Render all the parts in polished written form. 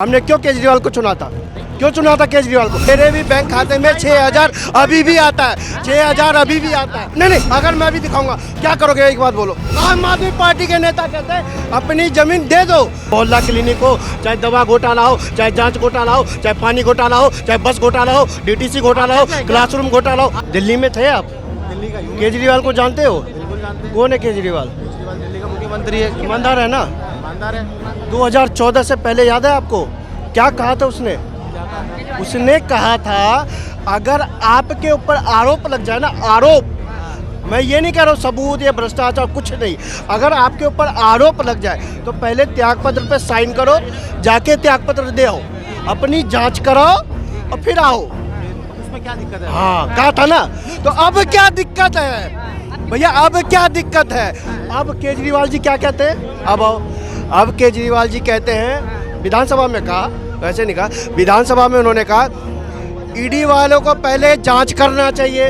हमने क्यों केजरीवाल को चुना था? क्यों चुना था केजरीवाल को? मेरे भी बैंक खाते में 6,000 अभी भी आता है, 6,000 अभी भी आता है। नहीं, अगर मैं भी दिखाऊंगा क्या करोगे? एक बात बोलो। आम आदमी पार्टी के नेता कहते हैं अपनी जमीन दे दो। मोहल्ला क्लिनिक हो, चाहे दवा घोटाला हो, चाहे जांच घोटाला हो, चाहे पानी घोटाला हो, चाहे बस घोटाला हो, डीटीसी घोटाला हो, क्लासरूम घोटाला हो। दिल्ली में थे आप? दिल्ली का केजरीवाल को जानते हो? बिल्कुल जानते हैं। कौन है केजरीवाल? केजरीवाल दिल्ली का मुख्यमंत्री है। ईमानदार है ना? ईमानदार है। 2014 से पहले याद है आपको क्या कहा था उसने? उसने कहा था अगर आपके ऊपर आरोप लग जाए ना, आरोप, मैं ये नहीं कह रहा हूँ सबूत या भ्रष्टाचार, कुछ नहीं, अगर आपके ऊपर आरोप लग जाए तो पहले त्यागपत्र पे साइन करो, जाके त्यागपत्र दे आओ, अपनी जांच कराओ और फिर आओ। उसमें क्या दिक्कत है? हाँ, कहा था ना। तो अब क्या दिक्कत है भैया? अब क्या दिक्कत है? अब केजरीवाल जी क्या कहते हैं? अब आओ, अब केजरीवाल जी कहते हैं, विधानसभा में कहा, वैसे नहीं कहा, विधानसभा में उन्होंने कहा ईडी वालों को पहले जांच करना चाहिए,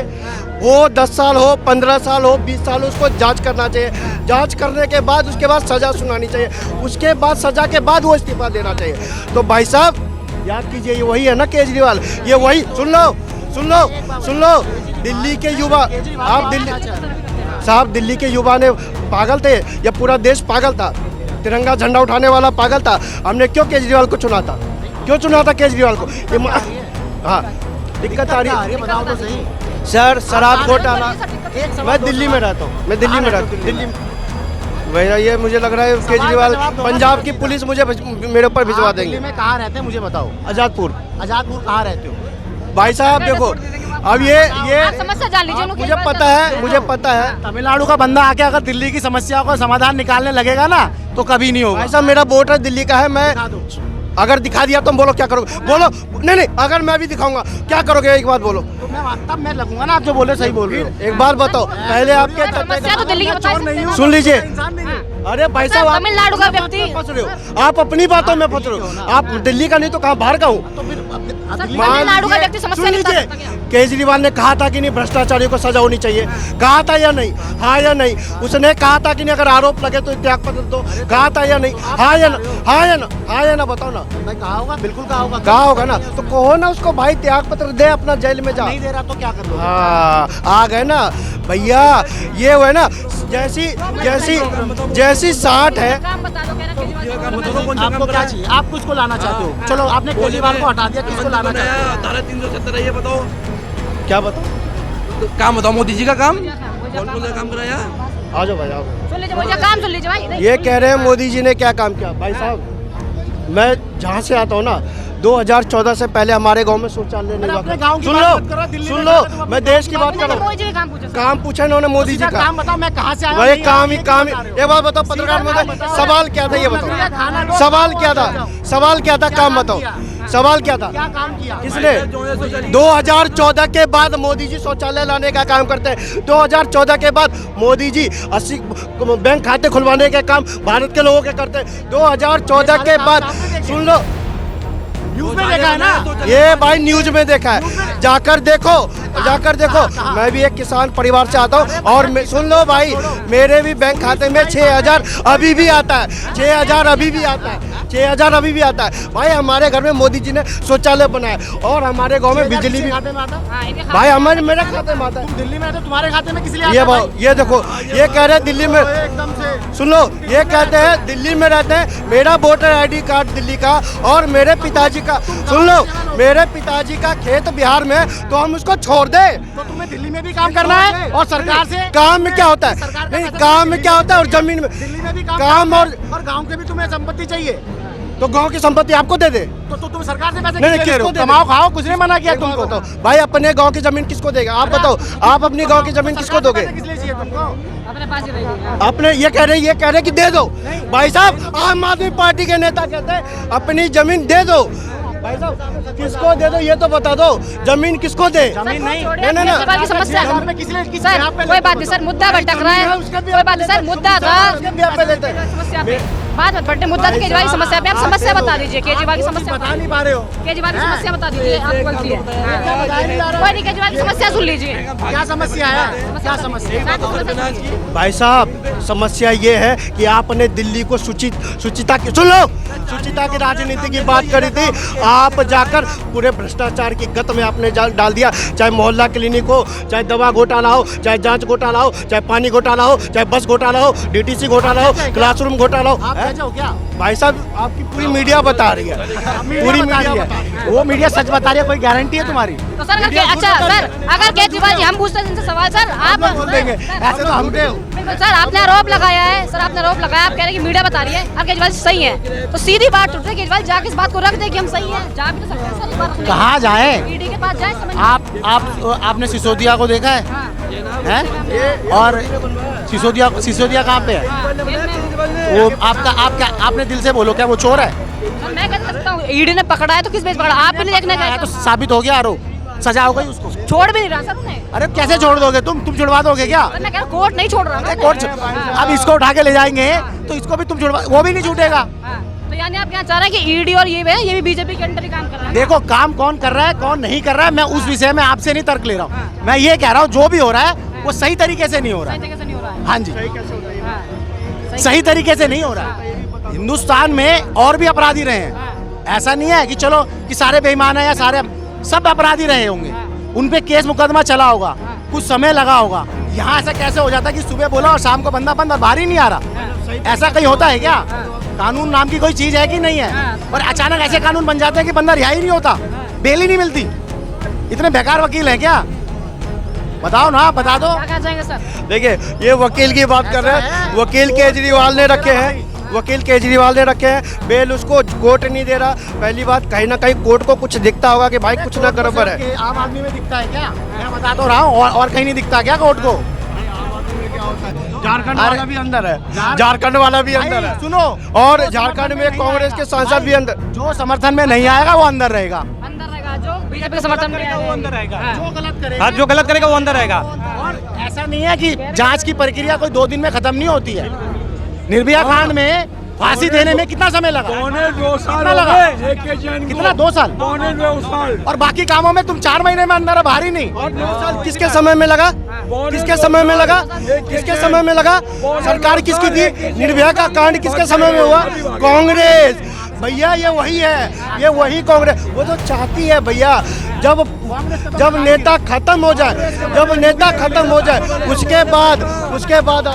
वो 10 साल हो, 15 साल हो, 20 साल हो, उसको जांच करना चाहिए। जांच करने के बाद उसके बाद सज़ा सुनानी चाहिए, उसके बाद सज़ा के बाद वो इस्तीफा देना चाहिए। तो भाई साहब याद कीजिए, ये वही है ना केजरीवाल, ये वही। सुन लो सुन लो सुन लो, दिल्ली के युवा, आप दिल्ली साहब, दिल्ली के युवा ने पागल थे या पूरा देश पागल था? तिरंगा झंडा उठाने वाला पागल था। हमने क्यों केजरीवाल को चुना था? क्यों चुना था केजरीवाल को? हाँ, दिक्कत आ रही है, बताओ तो सही। सर। शराब घोटाला, मैं दिल्ली में रहता हूँ, मैं दिल्ली में रहता हूँ, दिल्ली में। भैया ये मुझे लग रहा है केजरीवाल, पंजाब की पुलिस मुझे मेरे ऊपर भिजवा देंगे। दिल्ली में कहाँ रहते हैं मुझे बताओ? आजादपुर। आजादपुर कहाँ रहते हो? भाई साहब देखो, अब ये समस्या जान लीजिए। मुझे पता है, मुझे पता है। तमिलनाडु का बंदा आके अगर दिल्ली की समस्या को समाधान निकालने लगेगा ना तो कभी नहीं होगा। भाई साहब मेरा वोट है दिल्ली का है, मैं अगर दिखा दिया तुम बोलो क्या करोगे? बोलो। नहीं, अगर मैं भी दिखाऊंगा क्या करोगे? एक बात बोलो। तो तब मैं लगूंगा ना, आप जो बोले सही बोल रहे हो। एक बात बताओ, पहले आपके समस्या तो दिल्ली की बताइए। सुन लीजिए। इंसान नहीं है। अरे भाई साहब, तमिलनाडु का व्यक्ति फंस रहे हो आप, अपनी बातों में फंस रहे हो। आप दिल्ली का नहीं तो कहाँ बाहर का हूँ? तो फिर तमिलनाडु का व्यक्ति समस्या सुन नहीं बता लीजिए, सकता क्या? केजरीवाल ने कहा था कि नहीं भ्रष्टाचारियों को सजा होनी चाहिए? कहा था या नहीं? हाँ या नहीं? उसने कहा था कि नहीं अगर आरोप लगे तो त्याग पत्र दो? कहा था या नहीं? हाँ या ना? हाँ या ना? हाँ या ना? बताओ ना। मैं कहा होगा, बिल्कुल कहा होगा। कहा होगा ना, तो कहो ना उसको भाई त्याग पत्र दे, अपना जेल में जा। नहीं दे रहा तो क्या कर लो? हाँ, आ गए ना भैया। ये वो है ना, जैसी जैसी जैसी 60 है। काम बता दो, कह रहा केजरीवाल आपको क्या चाहिए? आप किसको लाना चाहते हो? चलो आपने केजरीवाल को हटा दिया, किसको लाना चाहते हो? धारा 370 है, ये बताओ क्या बताओ? काम बताओ, मोदी जी का काम कौन कौन सा काम कराया? आ जाओ भाई, आओ। सुन लीजिए, मुझे काम सुन लीजिए भाई। ये कह रहे हैं मोदी जी ने क्या काम किया? भाई साहब मैं जहाँ से आता हूँ ना, 2014 से पहले हमारे गांव में शौचालय नहीं हुआ अपने था। गाँव की सुन बात मत करो, लो दिल्ली सुन में लो, जाकर तुम मैं देश की बात कर रहा हूँ। मोदी जी काम पूछो। काम पूछा इन्होंने मोदी जी सीधा का। काम बताओ, मैं कहाँ से आया हूँ? भाई नहीं काम ही आया, काम ही। बता रहे हो। एक बात बताओ पत्रकार सीधा महोदय, काम बताओ। सवाल क्या था ये खाना बताओ? दो, सवाल क्या था? सवाल क्या था? काम बताओ, सवाल क्या था? क्या काम किया? किसने? 2014 के बाद मोदी जी शौचालय लाने का काम करते हैं। 2014 के बाद मोदी जी 80 बैंक खाते खुलवाने का काम भारत के लोगों के करते हैं। 2014 के बाद, सुन लो, न्यूज़ में देखा है ना? ये भाई न्यूज में देखा है, जाकर देखो, जाकर देखो। मैं भी एक किसान परिवार से आता हूँ और सुन लो भाई, मेरे भी बैंक खाते में 6,000 अभी भी आता है, 6,000 अभी भी आता है, 6,000 अभी भी आता है। भाई हमारे घर में मोदी जी ने शौचालय बनाया और हमारे गांव में बिजली भी। खाते में आता? भाई हमारे मेरे खाते में आता है। तुम दिल्ली में रहते हो, तुम्हारे खाते में किस लिए ये आता है? ये देखो, ये कह रहे हैं दिल्ली में, एकदम से सुन लो, ये कहते हैं दिल्ली में रहते हैं, मेरा वोटर आईडी कार्ड दिल्ली का और मेरे पिताजी का, सुन लो, मेरे पिताजी का खेत बिहार में, तो हम उसको छोड़ दें? तो तुम्हें दिल्ली में भी काम करना है और सरकार से? काम में क्या होता है? सरकार का नहीं, पैसा काम में क्या होता है? और जमीन में दिल्ली में भी काम और और गांव के भी तुम्हें संपत्ति चाहिए, तो गांव की संपत्ति आपको दे दे? तो तुम सरकार से पैसे नहीं, किस लिए ले रहे हो? किसको दे? कमाओ खाओ, कुछ नहीं मना किया एक बात तुमको। बताओ भाई, अपने गांव की जमीन किसको देगा? आप बताओ, आप अपनी गांव की जमीन किसको दोगे? किस लिए चाहिए तुमको? अपने पास ही रहिए। अपने ये कह रहे कि दे दो। भाई साहब आम आदमी पार्टी के नेता कहते हैं अपनी जमीन दे दो। भाई साहब किसको दे दो ये तो बता दो, जमीन किसको दे? जमीन नहीं, नहीं, सवाल की समस्या यहाँ पे किस लिए किस सर, कोई बात नहीं सर, मुद्दा भटक रहा है। कोई बात नहीं सर, मुद्दा था उसके भी आप पे लेते हैं। समस्या पे। बात मत पलटे, मुद्दा तो केजरीवाल की समस्या पे, आप समस्या बता दीजिए, केजरीवाल की समस्या बता नहीं पा रहे हो। केजरीवाल की समस्या बता दीजिए, आप बोलती है कोई नहीं, केजरीवाल की समस्या सुन लीजिए। क्या समस्या है, क्या समस्या? भाई साहब समस्या ये है कि आपने दिल्ली को सुचिता की सुन लो, सुचिता की राजनीति की बात करी थी, आप जाकर पूरे भ्रष्टाचार की गत में आपने डाल दिया। चाहे मोहल्ला क्लिनिक हो, चाहे दवा घोटाला हो, चाहे जांच घोटाला हो, चाहे पानी घोटाला हो, चाहे बस घोटाला हो, डीटीसी घोटाला हो, क्लासरूम घोटाला हो। आप कैसे हो क्या? भाई साहब आपकी पूरी मीडिया बता रही है, पूरी बता मीडिया रही है। वो मीडिया सच बता रही है, कोई गारंटी है तुम्हारी? तो सर अच्छा सर, अगर केजरीवाल जी, हम पूछते हैं इनसे सवाल सर, आप बोल देंगे ऐसे तो हम बिल्कुल सर, आपने आरोप लगाया है सर, आपने आरोप लगाया, आप कह रहे हैं कि मीडिया बता रही है और केजरीवाल सही है, तो सीधी बात उठ रही है, केजरीवाल जाके इस बात को रख दे कि हम सही है, जा भी तो सकते हैं सर, इस बात को कहाँ जाए? ईडी के पास जाए, समझ आपने सिसोदिया को देखा है? हाँ। हैं? और सिसोदिया कहाँ पे है? वो आपने दिल से बोलो, क्या वो चोर है? सर, मैं कह सकता हूँ ईडी ने पकड़ा है तो किस बेस पकड़ा, आप भी नहीं देखने है गए तो साबित हो गया आरोप, सजा हो गई उसको। छोड़ भी नहीं रहा सर उन्हें, अरे कैसे छोड़ दोगे तुम छुड़वा दोगे क्या? सर मैं कह रहा हूँ कोर्ट नहीं छोड़ रहा ना। कोर्ट अब इसको उठा के ले जाएंगे तो इसको भी तुम छुड़वा, वो भी नहीं छूटेगा। हाँ, तो यानी आप क्या चाह रहे हैं कि ईडी और ये भी बीजेपी के अंडर ही काम कर रहा है? देखो काम कौन कर रहा है कौन नहीं कर रहा है, मैं उस विषय में आपसे नहीं तर्क ले रहा हूँ। मैं ये कह रहा हूँ जो भी हो रहा है वो सही तरीके से नहीं हो रहा सही है। तरीके से नहीं हो रहा है। हाँ जी, हाँ, सही तरीके से नहीं हो रहा है। हिंदुस्तान में और भी अपराधी रहे हैं, ऐसा नहीं है कि चलो कि सारे बेईमान है या सारे, सब अपराधी रहे होंगे, उन पे केस मुकदमा चला होगा, कुछ समय लगा होगा। यहाँ ऐसा कैसे हो जाता है कि सुबह बोला और शाम को बंदा बंद और बाहर ही नहीं आ रहा? ऐसा कहीं होता है क्या? कानून नाम की कोई चीज है कि नहीं है? और अचानक ऐसे कानून बन जाते हैं कि बंदा रिहाई नहीं होता, बेल ही नहीं मिलती। इतने बेकार वकील हैं क्या? बताओ ना, बता दो। क्या कहना चाहेंगे सर? देखिए ये वकील की बात कर रहे हैं, वकील केजरीवाल ने रखे हैं, वकील केजरीवाल ने रखे हैं, बेल उसको कोर्ट नहीं दे रहा। पहली बात कहीं ना कहीं कोर्ट को कुछ दिखता होगा कि भाई कुछ ना गड़बड़ है। आम आदमी में दिखता है क्या? मैं बता तो रहा हूँ, और कहीं नहीं दिखता क्या कोर्ट को? झारखंड वाला भी अंदर है, झारखंड वाला भी अंदर है, सुनो, और झारखंड में कांग्रेस के सांसद भी अंदर। जो समर्थन में नहीं आएगा वो अंदर रहेगा, अंदर रहेगा, जो बीजेपी के समर्थन में वो अंदर रहेगा। जो गलत करेगा, हाँ, जो गलत करेगा वो अंदर रहेगा। और ऐसा नहीं है कि जांच की प्रक्रिया कोई 2 दिन में खत्म नहीं होती है। निर्भया कांड में फांसी देने में कितना समय लगा? 2 साल कितना लगा? कितना? 2 साल? 2 साल। और बाकी कामों में तुम 4 महीने में अंदर है, बाहर ही नहीं। और 9 साल किसके समय में लगा? किसके समय में लगा? किसके समय में लगा? सरकार किसकी थी? निर्भया का कांड किसके समय में हुआ? कांग्रेस। भैया ये वही है, ये वही कांग्रेस। वो तो चाहती है भैया जब नेता खत्म हो जाए, जब नेता खत्म हो जाए उसके बाद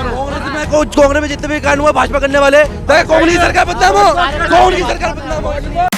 कांग्रेस में जितने भी कांड हुआ भाजपा करने वाले, कौन सी सरकार बदनाम हो, कौन सी सरकार बदनाम हो।